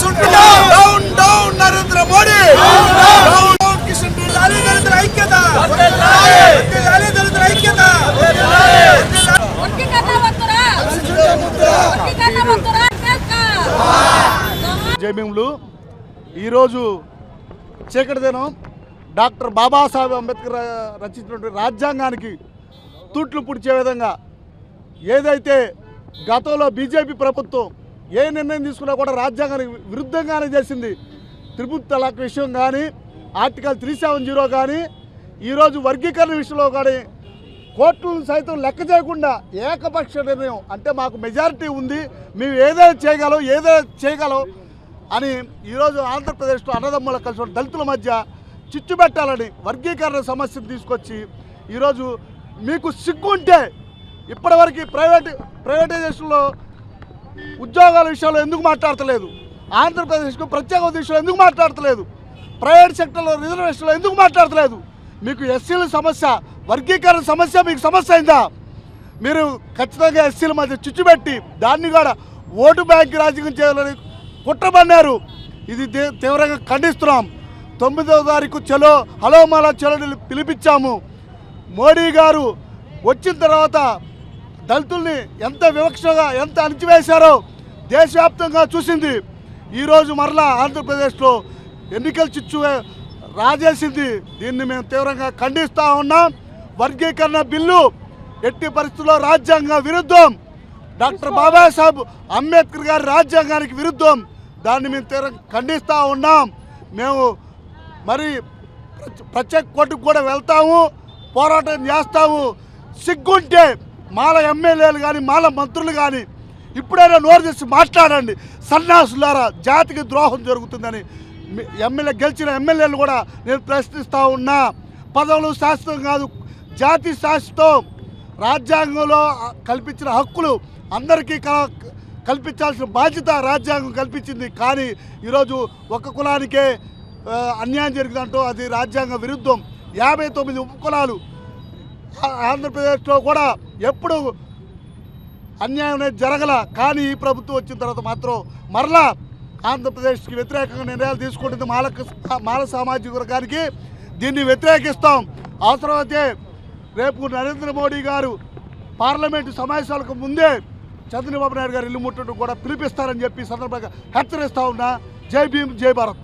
Down down Narendra Modi, down down Kishan Reddy, దళితుల ఐక్యత, దళితుల ఐక్యత. జైభీములు. ఈరోజు చీకటి దినం. డాక్టర్ బాబాసాహెబ్ అంబేద్కర్ రచించినటువంటి రాజ్యాంగానికి తూట్లు పుడిచే విధంగా ఏదైతే గతంలో బీజేపీ ప్రభుత్వం ఏ నిర్ణయం తీసుకున్నా కూడా రాజ్యాంగానికి విరుద్ధంగానే చేసింది. త్రిపుల్ తలాక్ విషయం కానీ, ఆర్టికల్ 370 కానీ, ఈరోజు వర్గీకరణ విషయంలో కానీ కోర్టులను సైతం లెక్క చేయకుండా ఏకపక్ష నిర్ణయం, అంటే మాకు మెజారిటీ ఉంది, మేము ఏదైనా చేయగలం అని ఈరోజు ఆంధ్రప్రదేశ్లో అన్నదమ్ముల కలిసి దళితుల మధ్య చిచ్చు పెట్టాలని వర్గీకరణ సమస్యను తీసుకొచ్చి ఈరోజు మీకు సిగ్గుంటే ఇప్పటివరకు ప్రైవేటైజేషన్లో ఉద్యోగాల విషయంలో ఎందుకు మాట్లాడతలేదు? ఆంధ్రప్రదేశ్కు ప్రత్యేక విషయంలో ఎందుకు మాట్లాడతలేదు? ప్రైవేట్ సెక్టర్లో రిజర్వేషన్లో ఎందుకు మాట్లాడతలేదు? మీకు ఎస్సీల సమస్య, వర్గీకరణ సమస్య మీకు సమస్య అయిందా? మీరు ఖచ్చితంగా ఎస్సీల మధ్య చిచ్చుపెట్టి దాన్ని కూడా ఓటు బ్యాంక్ రాజకీయం చేయాలని కుట్రబన్నారు. ఇది తీవ్రంగా ఖండిస్తున్నాం. 9వ తారీఖు చలో హలో మాలా చలో పిలిపించాము. మోడీ గారు వచ్చిన తర్వాత దళితుల్ని ఎంత వివక్షగా ఎంత అణిచివేశారో దేశవ్యాప్తంగా చూసింది. ఈరోజు మరలా ఆంధ్రప్రదేశ్లో ఎన్నికల చిచ్చు రాజేసింది. దీన్ని మేము తీవ్రంగా ఖండిస్తూ ఉన్నాం. వర్గీకరణ బిల్లు ఎట్టి పరిస్థితుల్లో రాజ్యాంగ విరుద్ధం. డాక్టర్ బాబాసాహెబ్ అంబేద్కర్ గారి రాజ్యాంగానికి విరుద్ధం. దాన్ని మేము తీవ్రంగా ఖండిస్తూ ఉన్నాం. మేము మరి ప్రత్యేక కోర్టుకు కూడా వెళ్తాము, పోరాటం చేస్తాము. సిగ్గుంటే మాల ఎమ్మెల్యేలు కానీ మాల మంత్రులు కానీ ఇప్పుడైనా నోరు తెచ్చి మాట్లాడండి. సన్నాసులారా, జాతికి ద్రోహం జరుగుతుందని గెలిచిన ఎమ్మెల్యేలు కూడా నేను ప్రశ్నిస్తూ ఉన్నా. పదవులు శాశ్వతం కాదు, జాతి శాశ్వతం. రాజ్యాంగంలో కల్పించిన హక్కులు అందరికీ కల్పించాల్సిన బాధ్యత రాజ్యాంగం కల్పించింది. కానీ ఈరోజు ఒక కులానికే అన్యాయం జరిగిందంటూ అది రాజ్యాంగ విరుద్ధం. 59 ఉపకులాలు ఆంధ్రప్రదేశ్లో కూడా ఎప్పుడు అన్యాయం అనేది జరగల. కానీ ఈ ప్రభుత్వం వచ్చిన తర్వాత మాత్రం మరలా ఆంధ్రప్రదేశ్కి వ్యతిరేకంగా నిర్ణయాలు తీసుకుంటుంది మాల సామాజిక వర్గానికి. దీన్ని వ్యతిరేకిస్తాం. అవసరమైతే రేపు నరేంద్ర మోడీ గారు పార్లమెంటు సమావేశాలకు ముందే చంద్రబాబు నాయుడు గారు ఇల్లు ముట్టడం కూడా పిలిపిస్తారని చెప్పి సందర్భంగా హెచ్చరిస్తా ఉన్నా. జై భీమ్, జై భారత్.